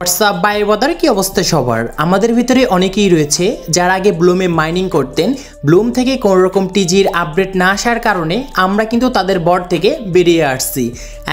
WhatsApp by বাদার কি অবস্থা সবার? আমাদের ভিতরে অনেকেই রয়েছে যারা আগে ব্লুমে মাইনিং করতেন। ব্লুম থেকে কোনো রকম টিজির আপডেট না আসার কারণে আমরা কিন্তু তাদের বট থেকে বেরিয়ে আসছি।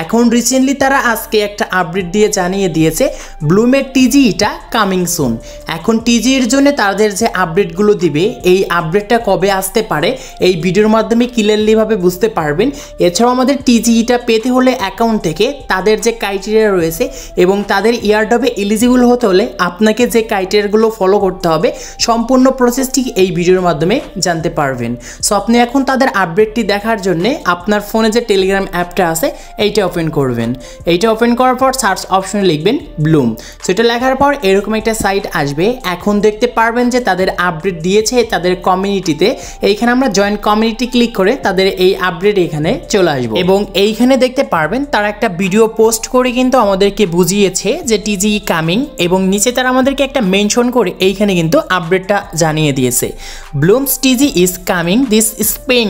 এখন রিসেন্টলি তারা আজকে একটা আপডেট দিয়ে জানিয়ে দিয়েছে ব্লুমের টিজিটা কামিং সুন। এখন টিজির জন্য তাদের যে আপডেটগুলো দিবে এই আপডেটটা কবে আসতে পারে এই ভিডিওর মাধ্যমে ক্লিয়ারলিভাবে বুঝতে পারবেন। এছাড়াও আমাদের টিজিটা পেতে হলে অ্যাকাউন্ট থেকে তাদের যে ক্রাইটেরিয়া রয়েছে এবং তাদের ইয়ারডবে এলিজিবল হতে হলে আপনাকে যে ক্রাইটেরিয়াগুলো ফলো করতে হবে সম্পূর্ণ প্রসেসটি এই ভিডিওর মাধ্যমে জানতে পারবেন। সো আপনি এখন তাদের আপডেটটি দেখার জন্য আপনার ফোনে যে টেলিগ্রাম অ্যাপটা আছে এইটা ওপেন করবেন। এইটা ওপেন করার পর সার্চ অপশনে লিখবেন ব্লুম। সো এটা লেখার পর এরকম একটা সাইট আসবে। এখন দেখতে পারবেন যে তাদের আপডেট দিয়েছে তাদের কমিউনিটিতে। এইখানে আমরা জয়েন কমিউনিটি ক্লিক করে তাদের এই আপডেট এখানে চলে আসবো এবং এইখানে দেখতে পারবেন তারা একটা ভিডিও পোস্ট করে কিন্তু আমাদেরকে বুঝিয়েছে যে টিজি কামিং এবং নিচে তারা আমাদেরকে একটা মেনশন করে এইখানে কিন্তু আপডেটটা জানিয়ে দিয়েছে। Blooms TG is coming this spring,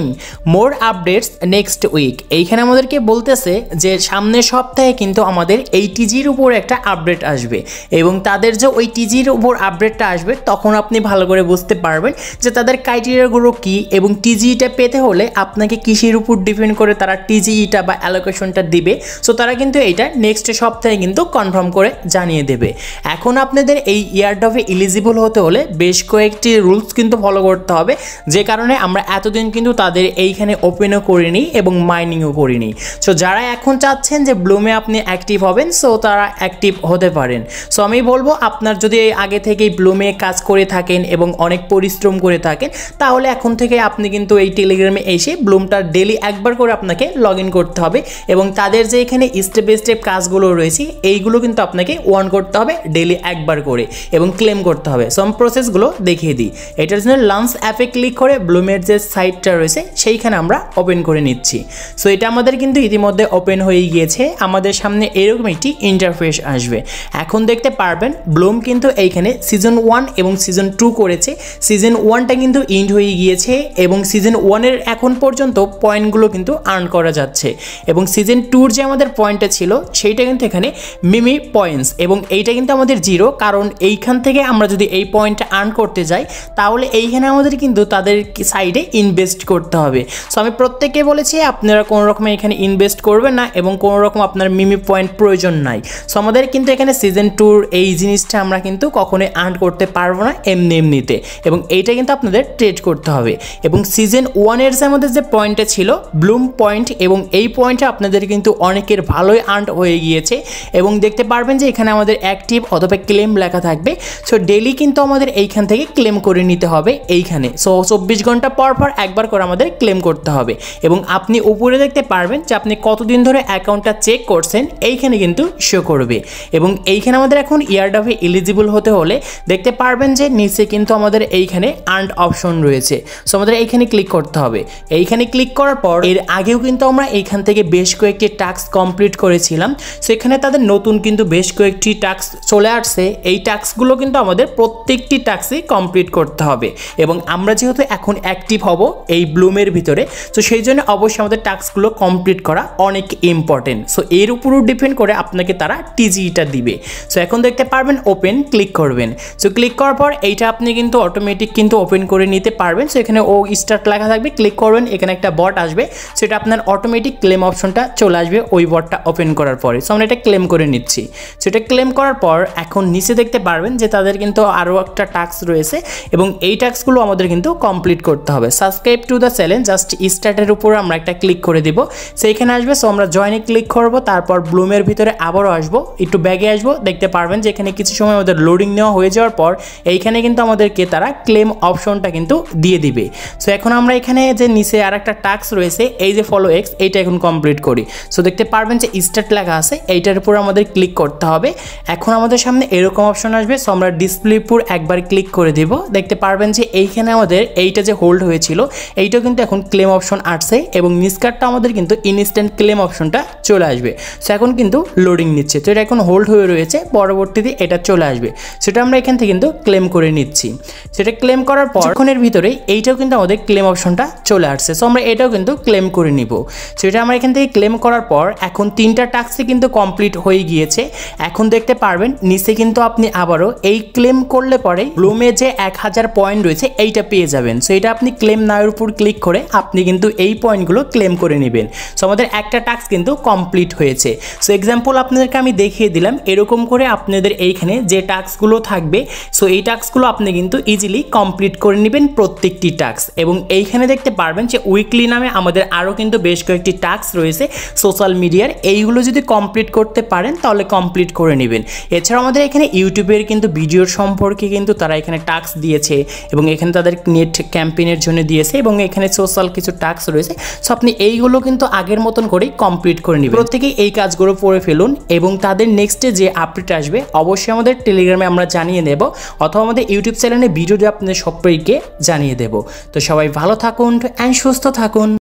more updates next week. এইখানে আমাদেরকে বলতেছে যে সামনের সপ্তাহে কিন্তু আমাদের এই টিজির উপর একটা আপডেট আসবে এবং তাদের যে ওই টিজির উপর আপডেটটা আসবে তখন আপনি ভালো করে বুঝতে পারবেন যে তাদের ক্রাইটেরিয়াগুলো কী এবং টিজিটা পেতে হলে আপনাকে কিসের উপর ডিপেন্ড করে তারা টিজিটা বা অ্যালোকেশনটা দিবে। সো তারা কিন্তু এইটা নেক্সট সপ্তাহে কিন্তু কনফার্ম করে জানিয়ে দেবে। এখন আপনাদের এই ইয়ারডবে এলিজিবল হতে হলে বেশ কয়েকটি রুলস কিন্তু ফলো করতে হবে, যে কারণে আমরা এতদিন কিন্তু তাদের এইখানে ওপেনও করিনি এবং মাইনিংও করিনি। সো যারা এখন চাচ্ছেন যে ব্লুমে আপনি অ্যাক্টিভ হবেন সো তারা অ্যাক্টিভ হতে পারেন। সো আমি বলবো আপনার যদি আগে থেকেই ব্লুমে কাজ করে থাকেন এবং অনেক পরিশ্রম করে থাকেন তাহলে এখন থেকে আপনি কিন্তু এই টেলিগ্রামে এসে ব্লুমটা ডেলি একবার করে আপনাকে লগ ইন করতে হবে এবং তাদের যে এখানে স্টেপ বাই স্টেপ কাজগুলো রয়েছে এইগুলো কিন্তু আপনাকে ওয়ান করতে হবে ডেলি একবার করে এবং ক্লেম করতে হবে। সো আমি প্রসেসগুলো দেখিয়ে দিই। এটার জন্য লঞ্চ অ্যাপে ক্লিক করে ব্লুমের যে সাইটটা রয়েছে সেইখানে আমরা ওপেন করে নিচ্ছি। সো এটা আমাদের কিন্তু ইতিমধ্যে ওপেন হয়ে গিয়েছে। আমাদের সামনে এরকম একটি ইন্টারফেস আসবে। এখন দেখতে পারবেন ব্লুম কিন্তু এইখানে সিজন 1 এবং সিজন 2 করেছে। সিজন 1টা কিন্তু এন্ড হয়ে গিয়েছে এবং সিজন 1-এর এখন পর্যন্ত পয়েন্টগুলো কিন্তু আর্ন করা যাচ্ছে এবং সিজন 2-র যে আমাদের পয়েন্টটা ছিল সেইটা কিন্তু এখানে মিমি পয়েন্টস এবং এইটা কিন্তু আমাদের জিরো, কারণ এইখান থেকে আমরা যদি এই পয়েন্টটা আর্ন করতে যাই তাহলে এইখানে আমাদের কিন্তু তাদের সাইডে ইনভেস্ট করতে হবে। সো আমি প্রত্যেককে বলেছি আপনারা কোনো রকম এখানে ইনভেস্ট করবেন না এবং কোনো রকম আপনার মিমি পয়েন্ট প্রয়োজন নাই। সো আমাদের কিন্তু এখানে সিজন 2-র এই জিনিসটা আমরা কিন্তু কখনোই আর্ন করতে পারবো না এমনিতে এবং এইটা কিন্তু আপনাদের ট্রেড করতে হবে। এবং সিজন 1-এর যে আমাদের যে পয়েন্টটা ছিল ব্লুম পয়েন্ট এবং এই পয়েন্টটা আপনাদের কিন্তু অনেকের ভালোই আর্ন হয়ে গিয়েছে এবং দেখতে পারবেন যে এখানে আমাদের অ্যাক্টিভ অথবা ক্লেম লেখা থাকবে। সো ডেলি কিন্তু আমাদের এইখান থেকে ক্লেম করে নিতে হবে এইখানে। সো 24 ঘন্টা পর পর একবার করে আমাদের ক্লেম করতে হবে এবং আপনি উপরে দেখতে পারবেন যে আপনি কতদিন ধরে অ্যাকাউন্টটা চেক করছেন এইখানে কিন্তু শো করবে এবং এইখানে আমাদের এখন ইয়ারডবে এলিজিবল হতে হলে দেখতে পারবেন যে নিচে কিন্তু আমাদের এইখানে আর্ন অপশন রয়েছে। সো আমাদের এইখানে ক্লিক করতে হবে। এইখানে ক্লিক করার পর এর আগেও কিন্তু আমরা এইখান থেকে বেশ কয়েকটি টাস্ক কমপ্লিট করেছিলাম। সো এখানে তাদের নতুন কিন্তু বেশ কয়েকটি টাস্ক চলে আসছে। এই টাস্কগুলো কিন্তু আমাদের প্রত্যেকটি টাস্কই কমপ্লিট করতে হবে এবং আমরা যেহেতু এখন অ্যাক্টিভ হব এই ব্লুমের ভিতরে তো সেই জন্য অবশ্যই আমাদের টাস্কগুলো কমপ্লিট করা অনেক ইম্পর্টেন্ট। সো এর উপরও ডিপেন্ড করে আপনাকে তারা টিজিটা দিবে। সো এখন দেখতে পারবেন ওপেন ক্লিক করবেন। সো ক্লিক করার পর এইটা আপনি কিন্তু অটোমেটিক কিন্তু ওপেন করে নিতে পারবেন। সো এখানে ও স্টার্ট লেখা থাকবে, ক্লিক করবেন, এখানে একটা বট আসবে। সেটা আপনার অটোমেটিক ক্লেম অপশনটা চলে আসবে ওই বটটা ওপেন করার পরে। সো আমরা এটা ক্লেম করে নিচ্ছি। সেটা ক্লেম করার পর এখন নিচে দেখতে পারবেন যে তাদের কিন্তু আরও একটা টাস্ক রয়েছে এবং এই টাস্কগুলো আমাদের কিন্তু কমপ্লিট করতে হবে। Subscribe to the challenge just স্টার্টের উপর আমরা একটা ক্লিক করে দিব। সেইখানে আসবে। সো আমরা জয়েনে ক্লিক করব, তারপর ব্লুমের ভিতরে আবারও আসবো, একটু ব্যাগে আসবো। দেখতে পারবেন যে এখানে কিছু সময় আমাদের লোডিং নেওয়া হয়ে যাওয়ার পর এইখানে কিন্তু আমাদেরকে তারা ক্লেম অপশনটা কিন্তু দিয়ে দিবে। সো এখন আমরা এখানে যে নিচে আর একটা টাস্ক রয়েছে এই যে ফলো এক্স এইটা এখন কমপ্লিট করি। সো দেখতে পারবেন যে স্টার্ট লেখা আছে এইটার উপর আমাদের ক্লিক করতে হবে। এখন আমাদের সামনে এরকম অপশন আসবে। সো আমরা ডিসপ্লে উপর একবার ক্লিক করে দেব। দেখতে পারবেন যে এইখানে আমাদের এইটা যে হোল্ড হয়েছিল এইটাও কিন্তু এখন ক্লেম অপশন আসছে এবং নিচকারটা আমাদের কিন্তু ইনস্ট্যান্ট ক্লেম অপশনটা চলে আসবে। সো এখন কিন্তু লোডিং নিচ্ছে। তো এটা এখন হোল্ড হয়ে রয়েছে, পরবর্তীতে এটা চলে আসবে। সেটা আমরা এখান থেকে কিন্তু ক্লেম করে নিচ্ছি। সেটা ক্লেম করার পর এখনের ভিতরে এইটাও কিন্তু আমাদের ক্লেম অপশনটা চলে আসছে। সো আমরা এটাও কিন্তু ক্লেম করে নিব। সেটা আমরা এখান থেকে ক্লেম করার পর এখন 3টা টাস্কই কিন্তু কমপ্লিট হয়ে গিয়েছে। এখন দেখতে পারবেন নিচে কিন্তু আপনি আবারও এই ক্লেম করলে পরে ব্লুমে যে 1000 পয়েন্ট রয়েছে এইটা পেয়ে যাবেন। সো এটা আপনি ক্লেম নাওয়ের উপর ক্লিক করে আপনি কিন্তু এই পয়েন্টগুলো ক্লেম করে নেবেন। সো আমাদের একটা টাস্ক কিন্তু কমপ্লিট হয়েছে। সো এক্সাম্পল আপনাদেরকে আমি দেখিয়ে দিলাম, এরকম করে আপনাদের এইখানে যে টাস্কগুলো থাকবে সো এই টাস্কগুলো আপনি কিন্তু ইজিলি কমপ্লিট করে নেবেন প্রত্যেকটি টাস্ক। এবং এইখানে দেখতে পারবেন যে উইকলি নামে আমাদের আরও কিন্তু বেশ কয়েকটি টাস্ক রয়েছে সোশ্যাল মিডিয়ার, এইগুলো যদি কমপ্লিট করতে পারেন তাহলে কমপ্লিট করে নেবেন। এছাড়াও আমাদের এখানে ইউটিউবের কিন্তু ভিডিওর সম্পর্কে কিন্তু তারা এখানে টাস্ক দিয়েছে এবং এখানে তাদের নেট ক্যাম্পেইনের জন্য দিয়েছে এবং এখানে সোশ্যাল কিছু টাস্ক রয়েছে। সো আপনি এইগুলো কিন্তু আগের মতন করেই কমপ্লিট করে নেবেন। প্রত্যেকেই এই কাজগুলো করে ফেলুন এবং তাদের নেক্সটে যে আপডেট আসবে অবশ্যই আমাদের টেলিগ্রামে আমরা জানিয়ে দেব অথবা আমাদের ইউটিউব চ্যানেলে ভিডিওটি আপনাদের সবাইকে জানিয়ে দেব। তো সবাই ভালো থাকুন অ্যান্ড সুস্থ থাকুন।